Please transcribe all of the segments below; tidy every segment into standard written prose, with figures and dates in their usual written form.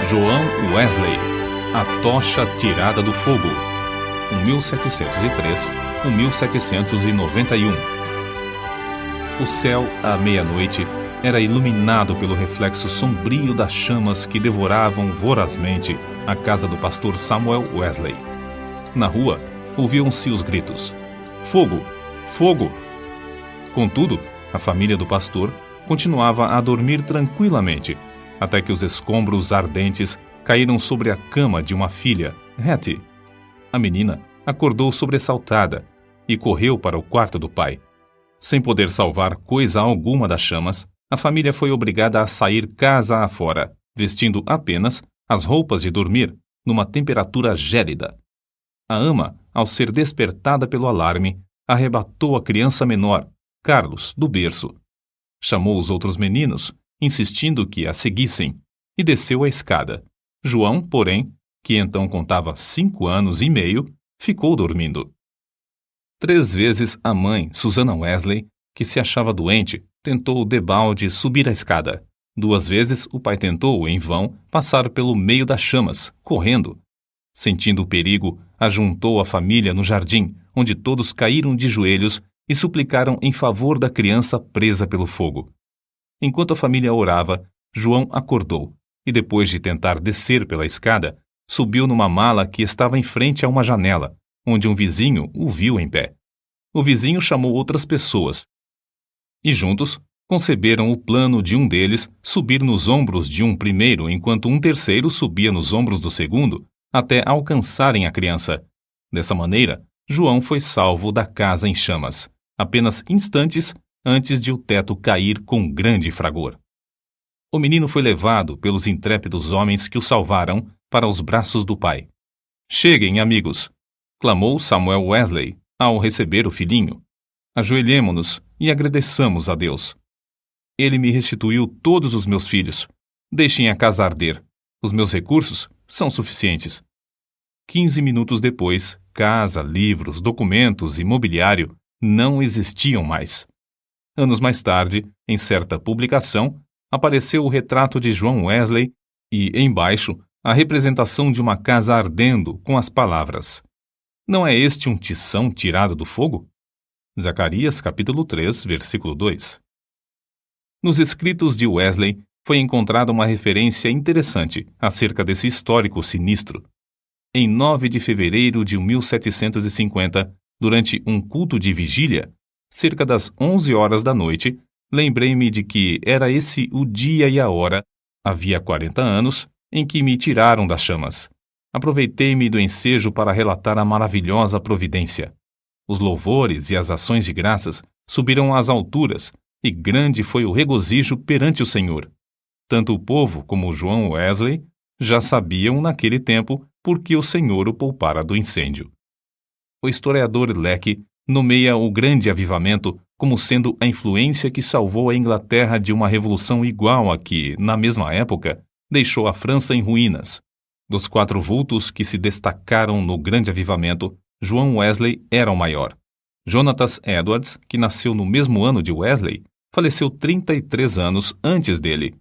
João Wesley, A Tocha Tirada do Fogo, 1703-1791. O céu, à meia-noite, era iluminado pelo reflexo sombrio das chamas que devoravam vorazmente a casa do pastor Samuel Wesley. Na rua, ouviam-se os gritos: "Fogo! Fogo!" Contudo, a família do pastor continuava a dormir tranquilamente, até que os escombros ardentes caíram sobre a cama de uma filha, Hattie. A menina acordou sobressaltada e correu para o quarto do pai. Sem poder salvar coisa alguma das chamas, a família foi obrigada a sair casa afora, vestindo apenas as roupas de dormir, numa temperatura gélida. A ama, ao ser despertada pelo alarme, arrebatou a criança menor, Carlos, do berço. Chamou os outros meninos, insistindo que a seguissem, e desceu a escada. João, porém, que então contava 5 anos e meio, ficou dormindo. 3 vezes a mãe, Susana Wesley, que se achava doente, tentou debalde subir a escada. 2 vezes o pai tentou, em vão, passar pelo meio das chamas, correndo. Sentindo o perigo, ajuntou a família no jardim, onde todos caíram de joelhos e suplicaram em favor da criança presa pelo fogo. Enquanto a família orava, João acordou e, depois de tentar descer pela escada, subiu numa mala que estava em frente a uma janela, onde um vizinho o viu em pé. O vizinho chamou outras pessoas e juntos conceberam o plano de um deles subir nos ombros de um primeiro enquanto um terceiro subia nos ombros do segundo até alcançarem a criança. Dessa maneira, João foi salvo da casa em chamas, apenas instantes antes de o teto cair com grande fragor. O menino foi levado pelos intrépidos homens que o salvaram para os braços do pai. "Cheguem, amigos!" clamou Samuel Wesley ao receber o filhinho. "Ajoelhemo-nos e agradeçamos a Deus. Ele me restituiu todos os meus filhos. Deixem a casa arder. Os meus recursos são suficientes." 15 minutos depois, casa, livros, documentos e mobiliário não existiam mais. Anos mais tarde, em certa publicação, apareceu o retrato de João Wesley e, embaixo, a representação de uma casa ardendo com as palavras: "Não é este um tição tirado do fogo?" Zacarias capítulo 3, versículo 2. Nos escritos de Wesley foi encontrada uma referência interessante acerca desse histórico sinistro. Em 9 de fevereiro de 1750, durante um culto de vigília, cerca das 11 horas da noite, lembrei-me de que era esse o dia e a hora, havia 40 anos, em que me tiraram das chamas. Aproveitei-me do ensejo para relatar a maravilhosa providência. Os louvores e as ações de graças subiram às alturas, e grande foi o regozijo perante o Senhor. Tanto o povo como João Wesley já sabiam naquele tempo por que o Senhor o poupara do incêndio. O historiador Lecky nomeia o Grande Avivamento como sendo a influência que salvou a Inglaterra de uma revolução igual a que, na mesma época, deixou a França em ruínas. Dos 4 vultos que se destacaram no Grande Avivamento, João Wesley era o maior. Jonathan Edwards, que nasceu no mesmo ano de Wesley, faleceu 33 anos antes dele.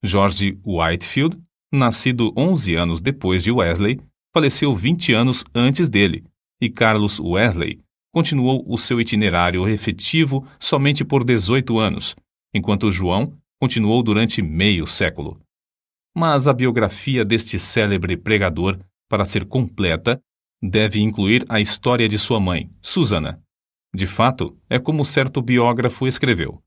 George Whitefield, nascido 11 anos depois de Wesley, faleceu 20 anos antes dele, e Carlos Wesley continuou o seu itinerário efetivo somente por 18 anos, enquanto João continuou durante meio século. Mas a biografia deste célebre pregador, para ser completa, deve incluir a história de sua mãe, Susana. De fato, é como certo biógrafo escreveu: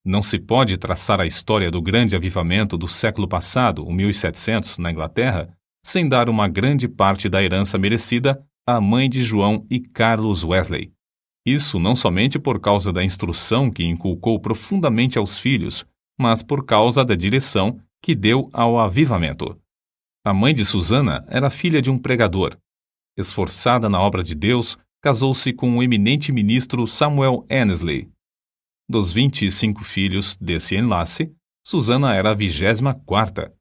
"Não se pode traçar a história do grande avivamento do século passado, o 1700, na Inglaterra, sem dar uma grande parte da herança merecida à mãe de João e Carlos Wesley. Isso não somente por causa da instrução que inculcou profundamente aos filhos, mas por causa da direção que deu ao avivamento. A mãe de Susana era filha de um pregador. Esforçada na obra de Deus, casou-se com o eminente ministro Samuel Annesley. Dos 25 filhos desse enlace, Susana era a 24ª.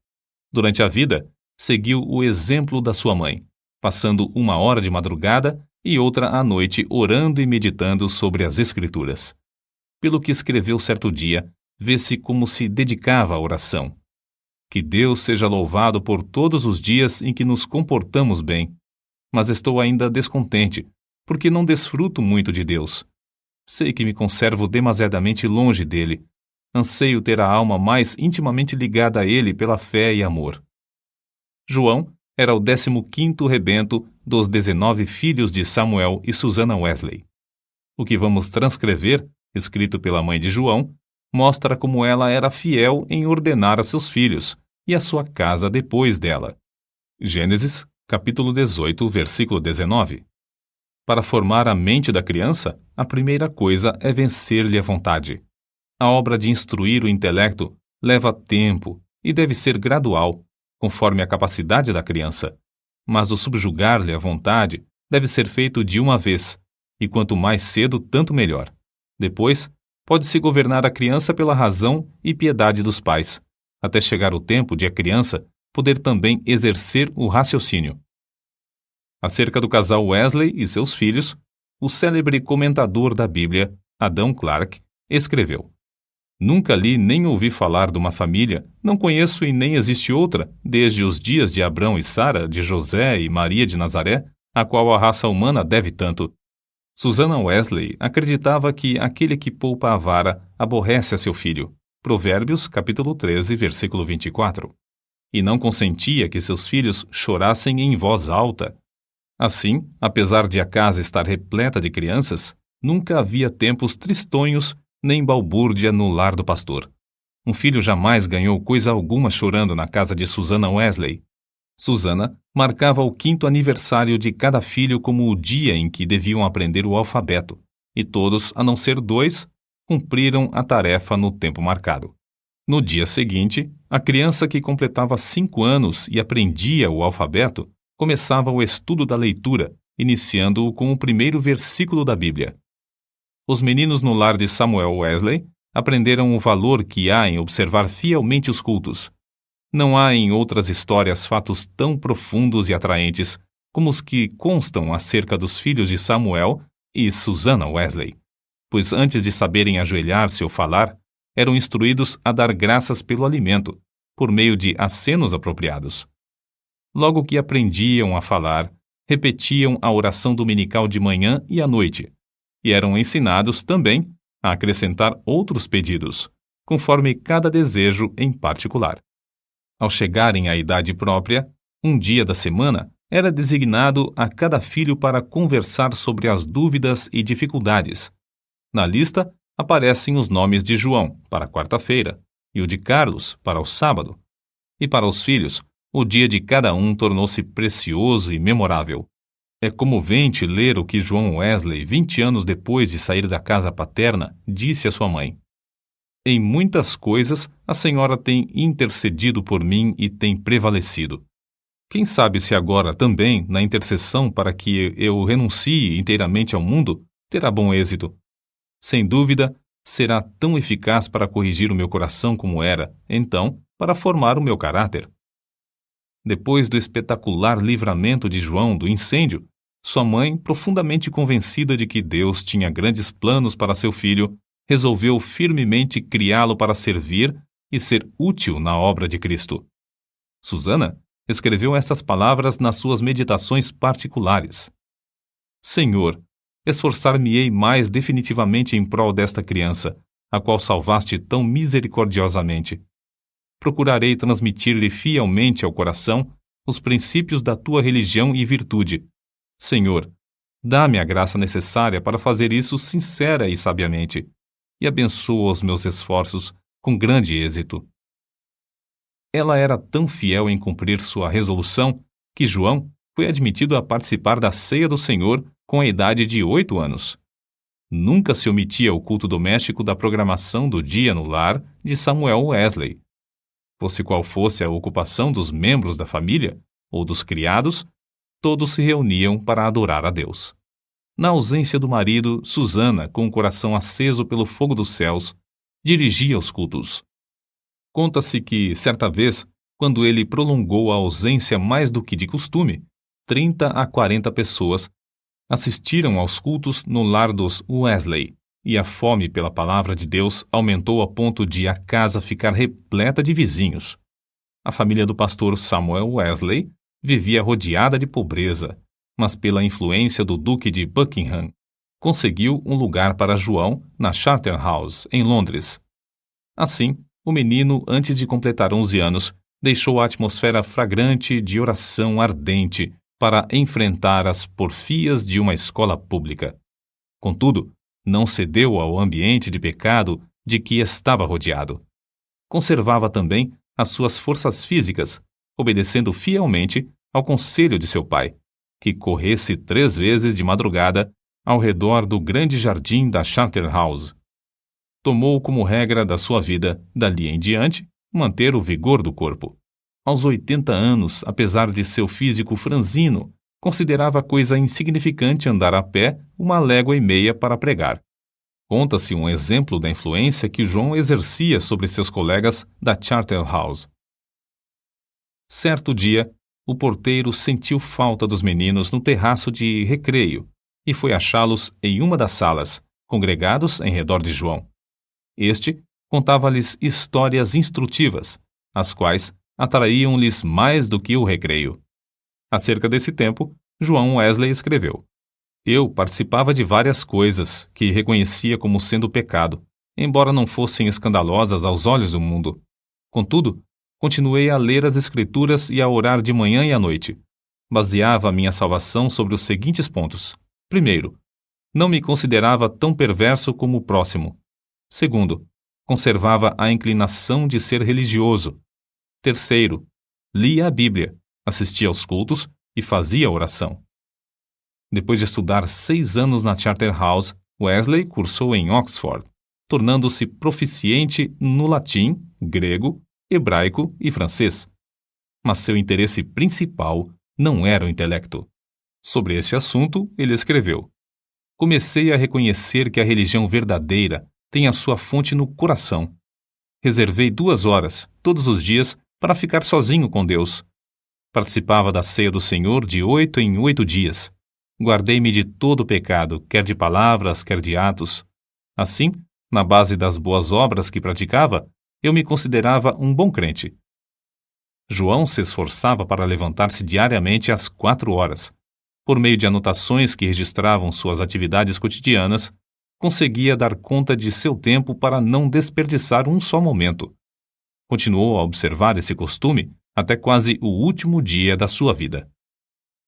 Durante a vida, seguiu o exemplo da sua mãe, passando 1 hora de madrugada e outra à noite orando e meditando sobre as Escrituras. Pelo que escreveu certo dia, vê-se como se dedicava à oração. Que Deus seja louvado por todos os dias em que nos comportamos bem. Mas estou ainda descontente, porque não desfruto muito de Deus. Sei que me conservo demasiadamente longe dele. Anseio ter a alma mais intimamente ligada a ele pela fé e amor. João era o 15º rebento dos 19 filhos de Samuel e Susannah Wesley. O que vamos transcrever, escrito pela mãe de João, mostra como ela era fiel em ordenar a seus filhos e a sua casa depois dela. Gênesis, capítulo 18, versículo 19. Para formar a mente da criança, a primeira coisa é vencer-lhe a vontade. A obra de instruir o intelecto leva tempo e deve ser gradual, conforme a capacidade da criança. Mas o subjugar-lhe a vontade deve ser feito de uma vez, e quanto mais cedo, tanto melhor. Depois, pode-se governar a criança pela razão e piedade dos pais, até chegar o tempo de a criança poder também exercer o raciocínio. Acerca do casal Wesley e seus filhos, o célebre comentador da Bíblia, Adam Clarke, escreveu: Nunca li nem ouvi falar de uma família, não conheço e nem existe outra, desde os dias de Abrão e Sara, de José e Maria de Nazaré, a qual a raça humana deve tanto. Susannah Wesley acreditava que aquele que poupa a vara aborrece a seu filho. Provérbios, capítulo 13, versículo 24. E não consentia que seus filhos chorassem em voz alta. Assim, apesar de a casa estar repleta de crianças, nunca havia tempos tristonhos nem balbúrdia no lar do pastor. Um filho jamais ganhou coisa alguma chorando na casa de Susannah Wesley. Susannah marcava o 5º aniversário de cada filho como o dia em que deviam aprender o alfabeto, e todos, a não ser 2, cumpriram a tarefa no tempo marcado. No dia seguinte, a criança que completava 5 anos e aprendia o alfabeto começava o estudo da leitura, iniciando-o com o primeiro versículo da Bíblia. Os meninos no lar de Samuel Wesley aprenderam o valor que há em observar fielmente os cultos. Não há em outras histórias fatos tão profundos e atraentes como os que constam acerca dos filhos de Samuel e Susannah Wesley, pois antes de saberem ajoelhar-se ou falar, eram instruídos a dar graças pelo alimento, por meio de acenos apropriados. Logo que aprendiam a falar, repetiam a oração dominical de manhã e à noite, e eram ensinados também a acrescentar outros pedidos, conforme cada desejo em particular. Ao chegarem à idade própria, um dia da semana era designado a cada filho para conversar sobre as dúvidas e dificuldades. Na lista aparecem os nomes de João, para a quarta-feira, e o de Carlos, para o sábado. E para os filhos, o dia de cada um tornou-se precioso e memorável. É comovente ler o que João Wesley, 20 anos depois de sair da casa paterna, disse à sua mãe: Em muitas coisas, a senhora tem intercedido por mim e tem prevalecido. Quem sabe se agora também, na intercessão para que eu renuncie inteiramente ao mundo, terá bom êxito. Sem dúvida, será tão eficaz para corrigir o meu coração como era, então, para formar o meu caráter. Depois do espetacular livramento de João do incêndio, sua mãe, profundamente convencida de que Deus tinha grandes planos para seu filho, resolveu firmemente criá-lo para servir e ser útil na obra de Cristo. Susannah escreveu estas palavras nas suas meditações particulares: Senhor, esforçar-me-ei mais definitivamente em prol desta criança, a qual salvaste tão misericordiosamente. Procurarei transmitir-lhe fielmente ao coração os princípios da tua religião e virtude. Senhor, dá-me a graça necessária para fazer isso sincera e sabiamente, e abençoa os meus esforços com grande êxito. Ela era tão fiel em cumprir sua resolução que João foi admitido a participar da ceia do Senhor com a idade de 8 anos. Nunca se omitia o culto doméstico da programação do dia no lar de Samuel Wesley. Fosse qual fosse a ocupação dos membros da família ou dos criados, todos se reuniam para adorar a Deus. Na ausência do marido, Susannah, com o coração aceso pelo fogo dos céus, dirigia os cultos. Conta-se que, certa vez, quando ele prolongou a ausência mais do que de costume, 30 a 40 pessoas assistiram aos cultos no lar dos Wesley, e a fome pela palavra de Deus aumentou a ponto de a casa ficar repleta de vizinhos. A família do pastor Samuel Wesley vivia rodeada de pobreza, mas pela influência do Duque de Buckingham, conseguiu um lugar para João na Charterhouse, em Londres. Assim, o menino, antes de completar 11 anos, deixou a atmosfera fragrante de oração ardente para enfrentar as porfias de uma escola pública. Contudo, não cedeu ao ambiente de pecado de que estava rodeado. Conservava também as suas forças físicas, obedecendo fielmente ao conselho de seu pai, que corresse 3 vezes de madrugada ao redor do grande jardim da Charterhouse. Tomou como regra da sua vida, dali em diante, manter o vigor do corpo. Aos 80 anos, apesar de seu físico franzino, considerava coisa insignificante andar a pé 1,5 léguas para pregar. Conta-se um exemplo da influência que João exercia sobre seus colegas da Charterhouse. Certo dia, o porteiro sentiu falta dos meninos no terraço de recreio e foi achá-los em uma das salas, congregados em redor de João. Este contava-lhes histórias instrutivas, as quais atraíam-lhes mais do que o recreio. Acerca desse tempo, João Wesley escreveu: Eu participava de várias coisas que reconhecia como sendo pecado, embora não fossem escandalosas aos olhos do mundo. Contudo, continuei a ler as Escrituras e a orar de manhã e à noite. Baseava a minha salvação sobre os seguintes pontos. Primeiro, não me considerava tão perverso como o próximo. Segundo, conservava a inclinação de ser religioso. Terceiro, lia a Bíblia, assistia aos cultos e fazia oração. Depois de estudar 6 anos na Charterhouse, Wesley cursou em Oxford, tornando-se proficiente no latim, grego, hebraico e francês. Mas seu interesse principal não era o intelecto. Sobre esse assunto, ele escreveu: Comecei a reconhecer que a religião verdadeira tem a sua fonte no coração. Reservei 2 horas, todos os dias, para ficar sozinho com Deus. Participava da ceia do Senhor de 8 em 8 dias. Guardei-me de todo pecado, quer de palavras, quer de atos. Assim, na base das boas obras que praticava, eu me considerava um bom crente. João se esforçava para levantar-se diariamente às 4 horas. Por meio de anotações que registravam suas atividades cotidianas, conseguia dar conta de seu tempo para não desperdiçar um só momento. Continuou a observar esse costume até quase o último dia da sua vida.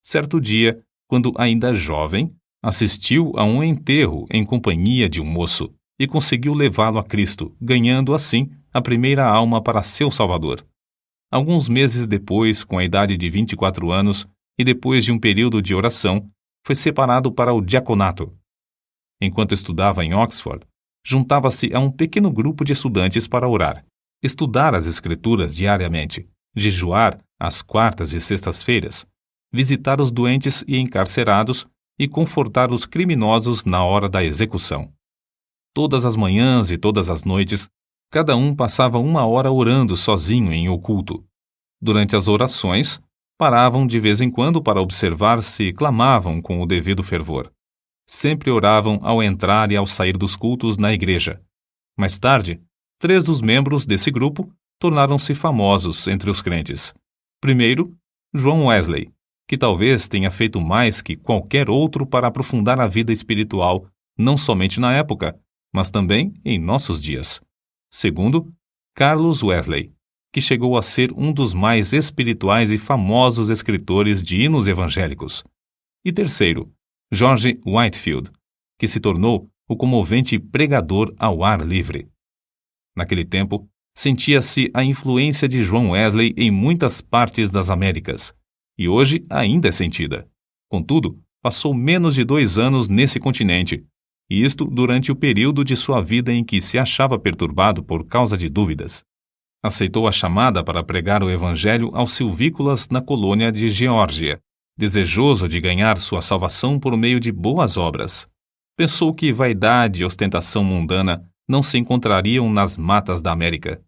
Certo dia, quando ainda jovem, assistiu a um enterro em companhia de um moço e conseguiu levá-lo a Cristo, ganhando assim a primeira alma para seu Salvador. Alguns meses depois, com a idade de 24 anos e depois de um período de oração, foi separado para o diaconato. Enquanto estudava em Oxford, juntava-se a um pequeno grupo de estudantes para orar, estudar as Escrituras diariamente, jejuar às quartas e sextas-feiras, visitar os doentes e encarcerados e confortar os criminosos na hora da execução. Todas as manhãs e todas as noites, cada um passava 1 hora orando sozinho em oculto. Durante as orações, paravam de vez em quando para observar se clamavam com o devido fervor. Sempre oravam ao entrar e ao sair dos cultos na igreja. Mais tarde, 3 dos membros desse grupo tornaram-se famosos entre os crentes. Primeiro, João Wesley, que talvez tenha feito mais que qualquer outro para aprofundar a vida espiritual, não somente na época, mas também em nossos dias. Segundo, Carlos Wesley, que chegou a ser um dos mais espirituais e famosos escritores de hinos evangélicos. E terceiro, George Whitefield, que se tornou o comovente pregador ao ar livre. Naquele tempo, sentia-se a influência de João Wesley em muitas partes das Américas, e hoje ainda é sentida. Contudo, passou menos de 2 anos nesse continente, e isto durante o período de sua vida em que se achava perturbado por causa de dúvidas. Aceitou a chamada para pregar o evangelho aos silvícolas na colônia de Geórgia, desejoso de ganhar sua salvação por meio de boas obras. Pensou que vaidade e ostentação mundana não se encontrariam nas matas da América.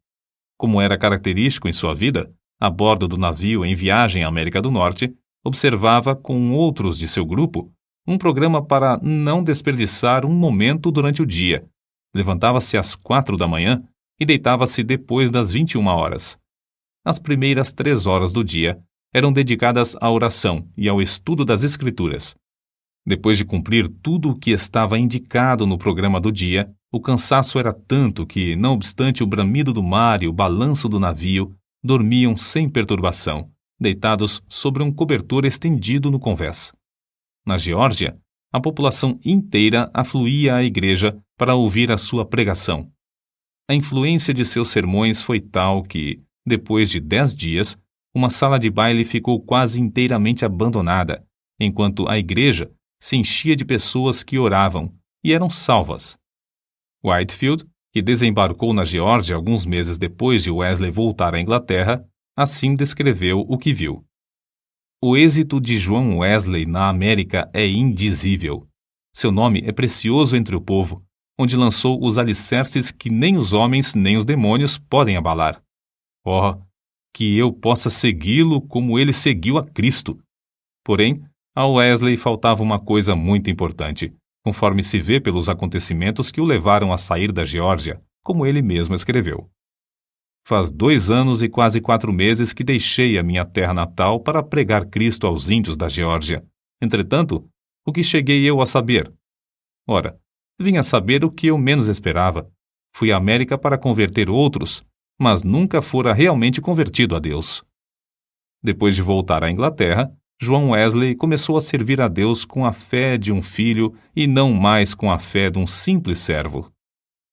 Como era característico em sua vida, a bordo do navio em viagem à América do Norte, observava com outros de seu grupo um programa para não desperdiçar um momento durante o dia. Levantava-se às 4 da manhã e deitava-se depois das 21 horas. As primeiras 3 horas do dia eram dedicadas à oração e ao estudo das Escrituras. Depois de cumprir tudo o que estava indicado no programa do dia, o cansaço era tanto que, não obstante o bramido do mar e o balanço do navio, dormiam sem perturbação, deitados sobre um cobertor estendido no convés. Na Geórgia, a população inteira afluía à igreja para ouvir a sua pregação. A influência de seus sermões foi tal que, depois de 10 dias, uma sala de baile ficou quase inteiramente abandonada, enquanto a igreja se enchia de pessoas que oravam e eram salvas. Whitefield, que desembarcou na Geórgia alguns meses depois de Wesley voltar à Inglaterra, assim descreveu o que viu. O êxito de João Wesley na América é indizível. Seu nome é precioso entre o povo, onde lançou os alicerces que nem os homens nem os demônios podem abalar. Oh, que eu possa segui-lo como ele seguiu a Cristo! Porém, a Wesley faltava uma coisa muito importante, conforme se vê pelos acontecimentos que o levaram a sair da Geórgia, como ele mesmo escreveu. Faz 2 anos e quase 4 meses que deixei a minha terra natal para pregar Cristo aos índios da Geórgia. Entretanto, o que cheguei eu a saber? Ora, vim a saber o que eu menos esperava. Fui à América para converter outros, mas nunca fora realmente convertido a Deus. Depois de voltar à Inglaterra, João Wesley começou a servir a Deus com a fé de um filho e não mais com a fé de um simples servo.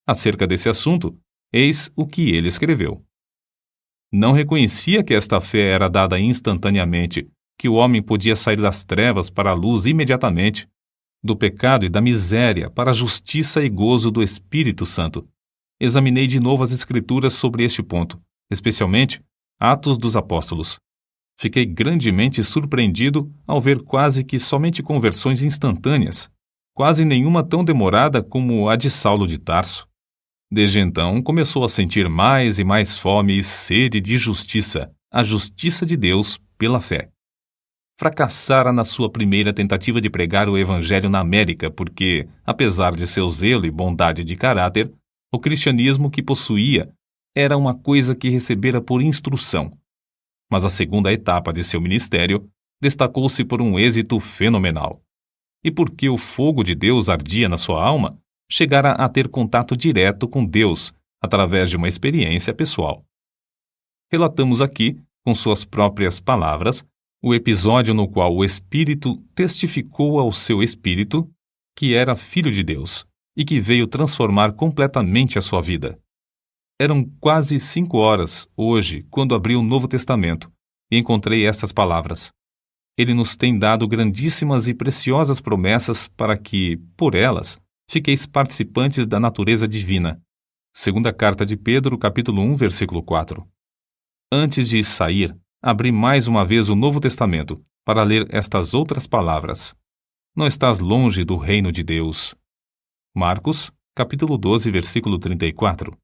Acerca desse assunto, eis o que ele escreveu. Não reconhecia que esta fé era dada instantaneamente, que o homem podia sair das trevas para a luz imediatamente, do pecado e da miséria para a justiça e gozo do Espírito Santo. Examinei de novo as Escrituras sobre este ponto, especialmente Atos dos Apóstolos. Fiquei grandemente surpreendido ao ver quase que somente conversões instantâneas, quase nenhuma tão demorada como a de Saulo de Tarso. Desde então, começou a sentir mais e mais fome e sede de justiça, a justiça de Deus pela fé. Fracassara na sua primeira tentativa de pregar o Evangelho na América porque, apesar de seu zelo e bondade de caráter, o cristianismo que possuía era uma coisa que recebera por instrução. Mas a segunda etapa de seu ministério destacou-se por um êxito fenomenal. E porque o fogo de Deus ardia na sua alma, chegara a ter contato direto com Deus através de uma experiência pessoal. Relatamos aqui, com suas próprias palavras, o episódio no qual o Espírito testificou ao seu espírito que era filho de Deus e que veio transformar completamente a sua vida. Eram quase 5 horas, hoje, quando abri o Novo Testamento e encontrei estas palavras. Ele nos tem dado grandíssimas e preciosas promessas para que, por elas, fiqueis participantes da natureza divina. Segunda carta de Pedro, capítulo 1, versículo 4. Antes de sair, abri mais uma vez o Novo Testamento para ler estas outras palavras. Não estás longe do reino de Deus. Marcos, capítulo 12, versículo 34.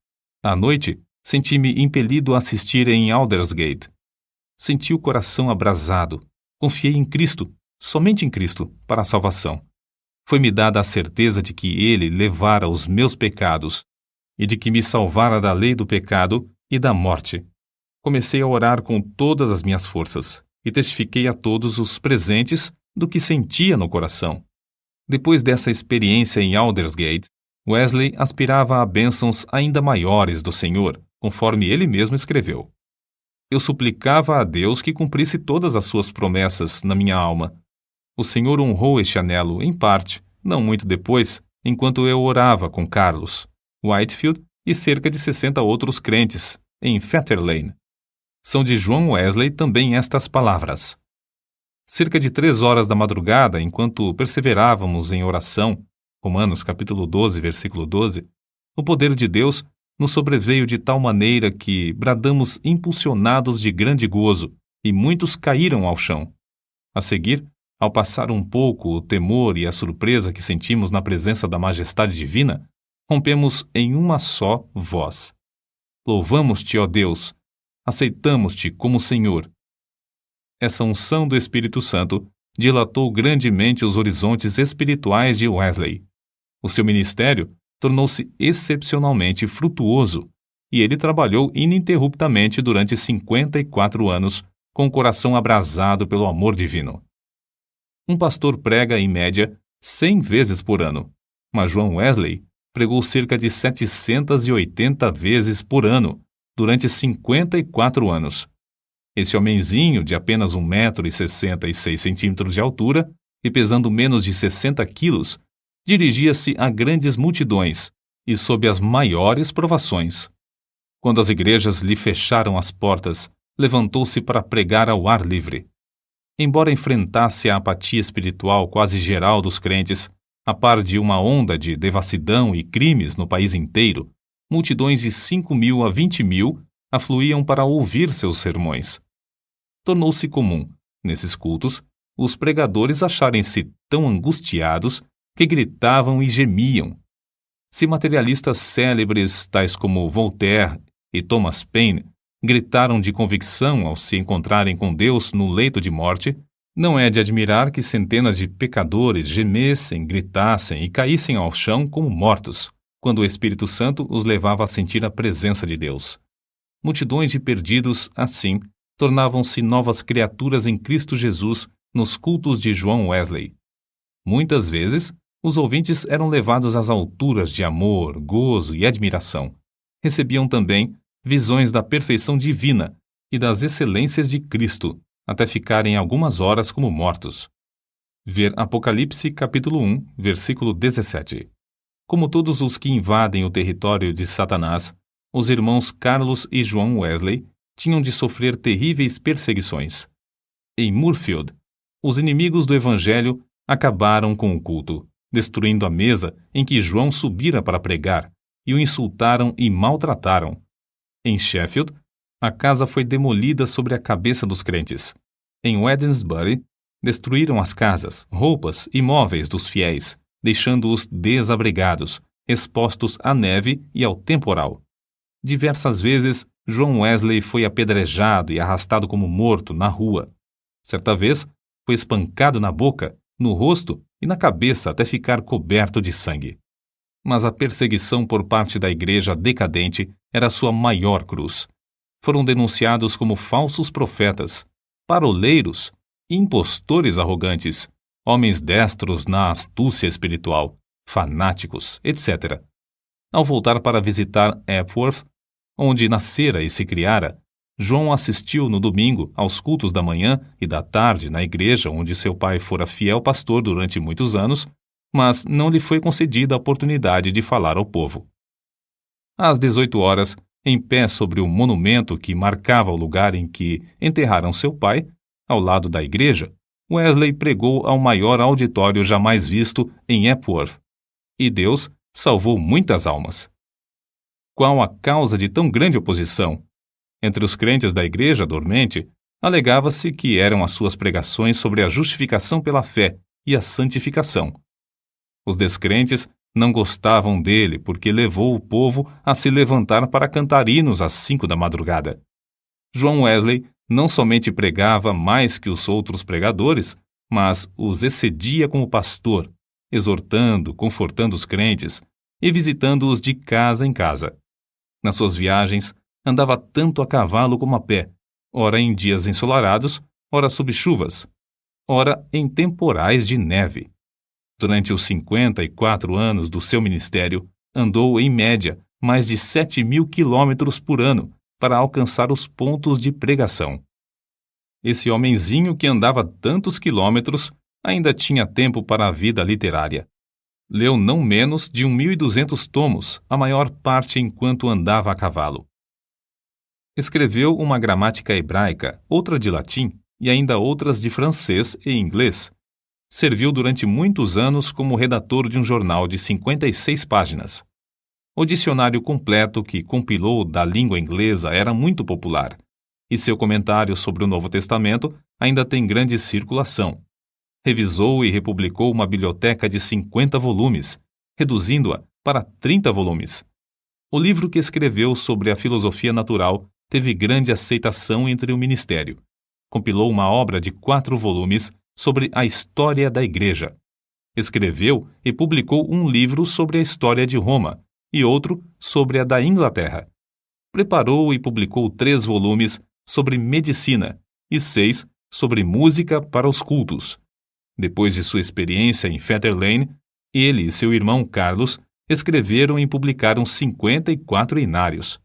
À noite, senti-me impelido a assistir em Aldersgate. Senti o coração abrasado. Confiei em Cristo, somente em Cristo, para a salvação. Foi-me dada a certeza de que Ele levara os meus pecados e de que me salvara da lei do pecado e da morte. Comecei a orar com todas as minhas forças e testifiquei a todos os presentes do que sentia no coração. Depois dessa experiência em Aldersgate, Wesley aspirava a bênçãos ainda maiores do Senhor, conforme ele mesmo escreveu. Eu suplicava a Deus que cumprisse todas as suas promessas na minha alma. O Senhor honrou este anelo, em parte, não muito depois, enquanto eu orava com Carlos, Whitefield e cerca de 60 outros crentes, em Fetter Lane. São de João Wesley também estas palavras. Cerca de 3 horas da madrugada, enquanto perseverávamos em oração, Romanos capítulo 12, versículo 12, o poder de Deus nos sobreveio de tal maneira que bradamos impulsionados de grande gozo, e muitos caíram ao chão. A seguir, ao passar um pouco o temor e a surpresa que sentimos na presença da majestade divina, rompemos em uma só voz. Louvamos-te, ó Deus! Aceitamos-te como Senhor. Essa unção do Espírito Santo dilatou grandemente os horizontes espirituais de Wesley. O seu ministério tornou-se excepcionalmente frutuoso, e ele trabalhou ininterruptamente durante 54 anos, com o coração abrasado pelo amor divino. Um pastor prega, em média, 100 vezes por ano, mas João Wesley pregou cerca de 780 vezes por ano, durante 54 anos. Esse homenzinho de apenas 1,66 m de altura e pesando menos de 60 quilos, dirigia-se a grandes multidões e sob as maiores provações. Quando as igrejas lhe fecharam as portas, levantou-se para pregar ao ar livre. Embora enfrentasse a apatia espiritual quase geral dos crentes, a par de uma onda de devassidão e crimes no país inteiro, multidões de 5.000 a 20.000 afluíam para ouvir seus sermões. Tornou-se comum, nesses cultos, os pregadores acharem-se tão angustiados que gritavam e gemiam. Se materialistas célebres, tais como Voltaire e Thomas Paine, gritaram de convicção ao se encontrarem com Deus no leito de morte, não é de admirar que centenas de pecadores gemessem, gritassem e caíssem ao chão como mortos, quando o Espírito Santo os levava a sentir a presença de Deus. Multidões de perdidos, assim, tornavam-se novas criaturas em Cristo Jesus nos cultos de João Wesley. Muitas vezes, os ouvintes eram levados às alturas de amor, gozo e admiração. Recebiam também visões da perfeição divina e das excelências de Cristo, até ficarem algumas horas como mortos. Ver Apocalipse capítulo 1, versículo 17. Como todos os que invadem o território de Satanás, os irmãos Carlos e João Wesley tinham de sofrer terríveis perseguições. Em Moorfield, os inimigos do Evangelho acabaram com o culto, destruindo a mesa em que João subira para pregar, e o insultaram e maltrataram. Em Sheffield, a casa foi demolida sobre a cabeça dos crentes. Em Wednesbury, destruíram as casas, roupas e móveis dos fiéis, deixando-os desabrigados, expostos à neve e ao temporal. Diversas vezes, João Wesley foi apedrejado e arrastado como morto na rua. Certa vez, foi espancado na boca, no rosto e na cabeça até ficar coberto de sangue. Mas a perseguição por parte da igreja decadente era sua maior cruz. Foram denunciados como falsos profetas, paroleiros, impostores arrogantes, homens destros na astúcia espiritual, fanáticos, etc. Ao voltar para visitar Epworth, onde nascera e se criara, João assistiu no domingo aos cultos da manhã e da tarde na igreja onde seu pai fora fiel pastor durante muitos anos, mas não lhe foi concedida a oportunidade de falar ao povo. Às 18 horas, em pé sobre o monumento que marcava o lugar em que enterraram seu pai, ao lado da igreja, Wesley pregou ao maior auditório jamais visto em Epworth, e Deus salvou muitas almas. Qual a causa de tão grande oposição? Entre os crentes da igreja dormente, alegava-se que eram as suas pregações sobre a justificação pela fé e a santificação. Os descrentes não gostavam dele porque levou o povo a se levantar para cantar hinos às 5 da madrugada. João Wesley não somente pregava mais que os outros pregadores, mas os excedia como pastor, exortando, confortando os crentes e visitando-os de casa em casa. Nas suas viagens, andava tanto a cavalo como a pé, ora em dias ensolarados, ora sob chuvas, ora em temporais de neve. Durante os 54 anos do seu ministério, andou, em média, mais de 7.000 quilômetros por ano para alcançar os pontos de pregação. Esse homenzinho que andava tantos quilômetros ainda tinha tempo para a vida literária. Leu não menos de 1.200 tomos, a maior parte enquanto andava a cavalo. Escreveu uma gramática hebraica, outra de latim e ainda outras de francês e inglês. Serviu durante muitos anos como redator de um jornal de 56 páginas. O dicionário completo que compilou da língua inglesa era muito popular, e seu comentário sobre o Novo Testamento ainda tem grande circulação. Revisou e republicou uma biblioteca de 50 volumes, reduzindo-a para 30 volumes. O livro que escreveu sobre a filosofia natural teve grande aceitação entre o ministério. Compilou uma obra de 4 volumes sobre a história da Igreja. Escreveu e publicou um livro sobre a história de Roma e outro sobre a da Inglaterra. preparou e publicou 3 volumes sobre medicina e 6 sobre música para os cultos. Depois de sua experiência em Fetter Lane, ele e seu irmão Carlos escreveram e publicaram 54 inários.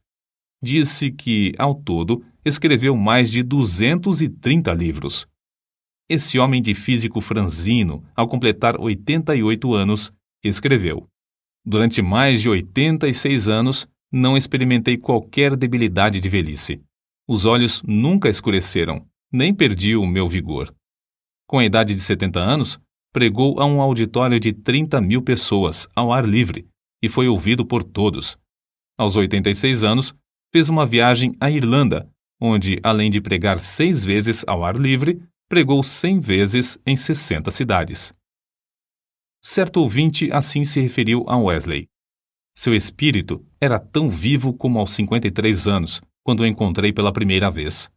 Disse que, ao todo, escreveu mais de 230 livros. Esse homem de físico franzino, ao completar 88 anos, escreveu: "Durante mais de 86 anos, não experimentei qualquer debilidade de velhice. Os olhos nunca escureceram, nem perdi o meu vigor." Com a idade de 70 anos, pregou a um auditório de 30.000 pessoas, ao ar livre, e foi ouvido por todos. Aos 86 anos, fez uma viagem à Irlanda, onde, além de pregar 6 vezes ao ar livre, pregou 100 vezes em 60 cidades. Certo ouvinte assim se referiu a Wesley: "Seu espírito era tão vivo como aos 53 anos, quando o encontrei pela primeira vez."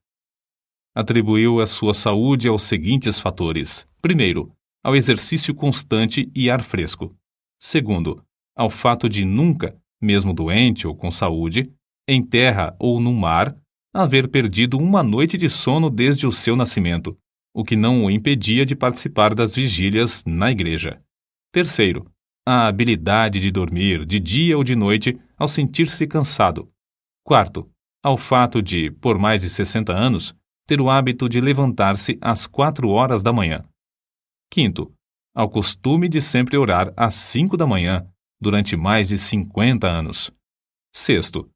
Atribuiu a sua saúde aos seguintes fatores: primeiro, ao exercício constante e ar fresco; segundo, ao fato de nunca, mesmo doente ou com saúde, em terra ou no mar, haver perdido uma noite de sono desde o seu nascimento, o que não o impedia de participar das vigílias na igreja; terceiro, a habilidade de dormir de dia ou de noite ao sentir-se cansado; quarto, ao fato de, por mais de 60 anos, ter o hábito de levantar-se às 4 horas da manhã; quinto, ao costume de sempre orar às 5 da manhã, durante mais de 50 anos; sexto,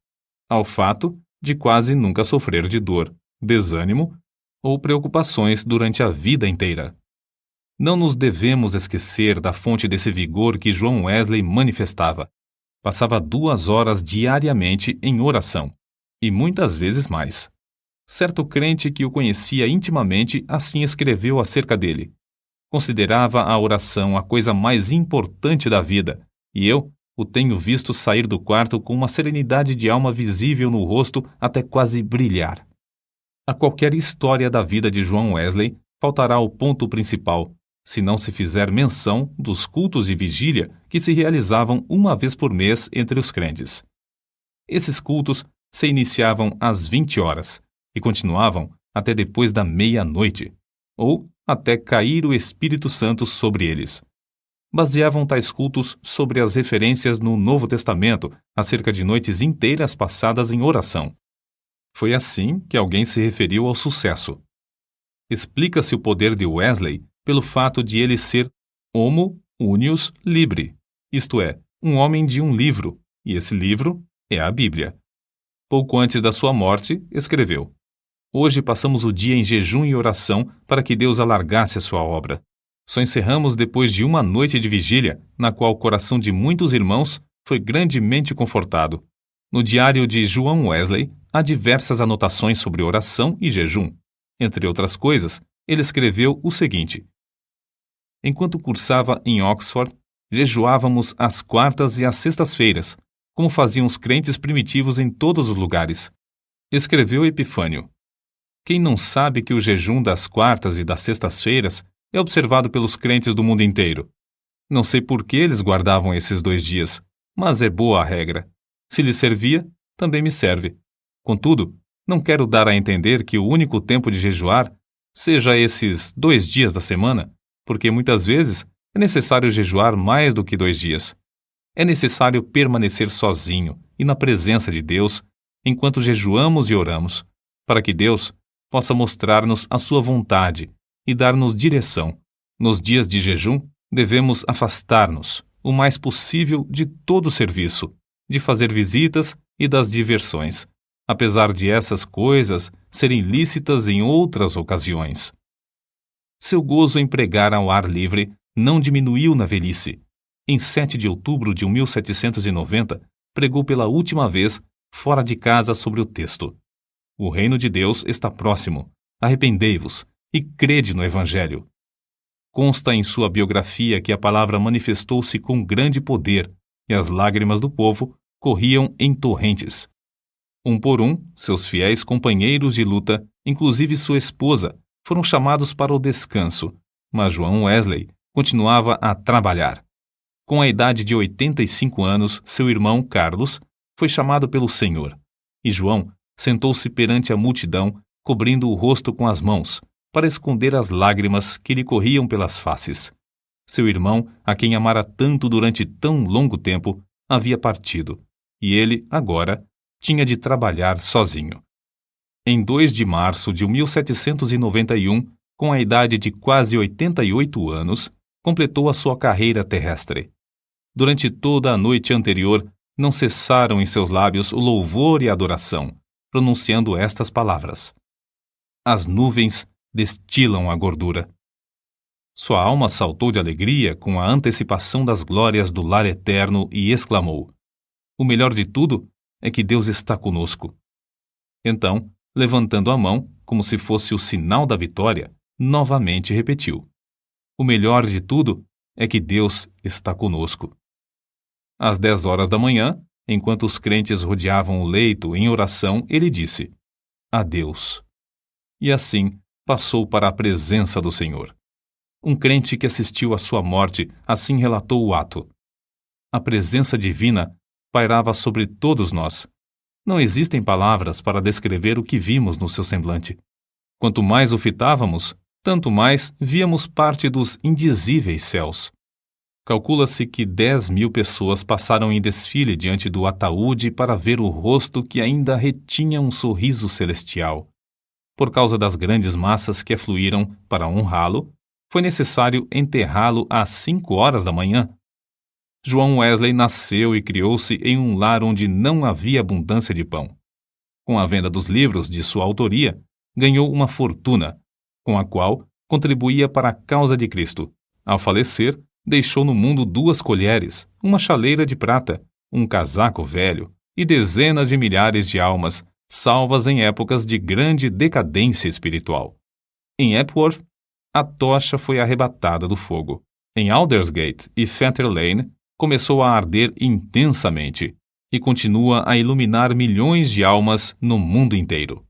ao fato de quase nunca sofrer de dor, desânimo ou preocupações durante a vida inteira. Não nos devemos esquecer da fonte desse vigor que John Wesley manifestava. Passava 2 horas diariamente em oração, e muitas vezes mais. Certo crente que o conhecia intimamente assim escreveu acerca dele: "Considerava a oração a coisa mais importante da vida, e eu o tenho visto sair do quarto com uma serenidade de alma visível no rosto até quase brilhar." A qualquer história da vida de John Wesley faltará o ponto principal, se não se fizer menção dos cultos de vigília que se realizavam uma vez por mês entre os crentes. Esses cultos se iniciavam às 20 horas e continuavam até depois da meia-noite, ou até cair o Espírito Santo sobre eles. Baseavam tais cultos sobre as referências no Novo Testamento acerca de noites inteiras passadas em oração. Foi assim que alguém se referiu ao sucesso. Explica-se o poder de Wesley pelo fato de ele ser homo unius libri, isto é, um homem de um livro, e esse livro é a Bíblia. Pouco antes da sua morte, escreveu: "Hoje passamos o dia em jejum e oração para que Deus alargasse a sua obra. Só encerramos depois de uma noite de vigília, na qual o coração de muitos irmãos foi grandemente confortado." No diário de John Wesley, há diversas anotações sobre oração e jejum. Entre outras coisas, ele escreveu o seguinte: "Enquanto cursava em Oxford, jejuávamos às quartas e às sextas-feiras, como faziam os crentes primitivos em todos os lugares." Escreveu Epifânio: "Quem não sabe que o jejum das quartas e das sextas-feiras é observado pelos crentes do mundo inteiro? Não sei por que eles guardavam esses 2 dias, mas é boa a regra. Se lhes servia, também me serve. Contudo, não quero dar a entender que o único tempo de jejuar seja esses 2 dias da semana, porque muitas vezes é necessário jejuar mais do que 2 dias. É necessário permanecer sozinho e na presença de Deus enquanto jejuamos e oramos, para que Deus possa mostrar-nos a sua vontade e dar-nos direção. Nos dias de jejum, devemos afastar-nos o mais possível de todo o serviço, de fazer visitas e das diversões, apesar de essas coisas serem lícitas em outras ocasiões." Seu gozo em pregar ao ar livre não diminuiu na velhice. Em 7 de outubro de 1790, pregou pela última vez fora de casa sobre o texto: "O reino de Deus está próximo. Arrependei-vos e crede no Evangelho." Consta em sua biografia que a palavra manifestou-se com grande poder e as lágrimas do povo corriam em torrentes. Um por um, seus fiéis companheiros de luta, inclusive sua esposa, foram chamados para o descanso, mas John Wesley continuava a trabalhar. Com a idade de 85 anos, seu irmão Carlos foi chamado pelo Senhor. E João sentou-se perante a multidão, cobrindo o rosto com as mãos, para esconder as lágrimas que lhe corriam pelas faces. Seu irmão, a quem amara tanto durante tão longo tempo, havia partido, e ele, agora, tinha de trabalhar sozinho. Em 2 de março de 1791, com a idade de quase 88 anos, completou a sua carreira terrestre. Durante toda a noite anterior, não cessaram em seus lábios o louvor e a adoração, pronunciando estas palavras: as nuvens destilam a gordura. Sua alma saltou de alegria com a antecipação das glórias do lar eterno e exclamou: o melhor de tudo é que Deus está conosco. Então, levantando a mão, como se fosse o sinal da vitória, novamente repetiu: o melhor de tudo é que Deus está conosco. Às 10 horas da manhã, enquanto os crentes rodeavam o leito em oração, ele disse: adeus. E assim passou para a presença do Senhor. Um crente que assistiu à sua morte assim relatou o ato: a presença divina pairava sobre todos nós. Não existem palavras para descrever o que vimos no seu semblante. Quanto mais o fitávamos, tanto mais víamos parte dos indizíveis céus. Calcula-se que 10.000 pessoas passaram em desfile diante do ataúde para ver o rosto que ainda retinha um sorriso celestial. Por causa das grandes massas que afluíram para honrá-lo, foi necessário enterrá-lo às 5 horas da manhã. João Wesley nasceu e criou-se em um lar onde não havia abundância de pão. Com a venda dos livros de sua autoria, ganhou uma fortuna, com a qual contribuía para a causa de Cristo. Ao falecer, deixou no mundo 2 colheres, uma chaleira de prata, um casaco velho e dezenas de milhares de almas, salvas em épocas de grande decadência espiritual. Em Epworth, a tocha foi arrebatada do fogo. Em Aldersgate e Fetter Lane, começou a arder intensamente e continua a iluminar milhões de almas no mundo inteiro.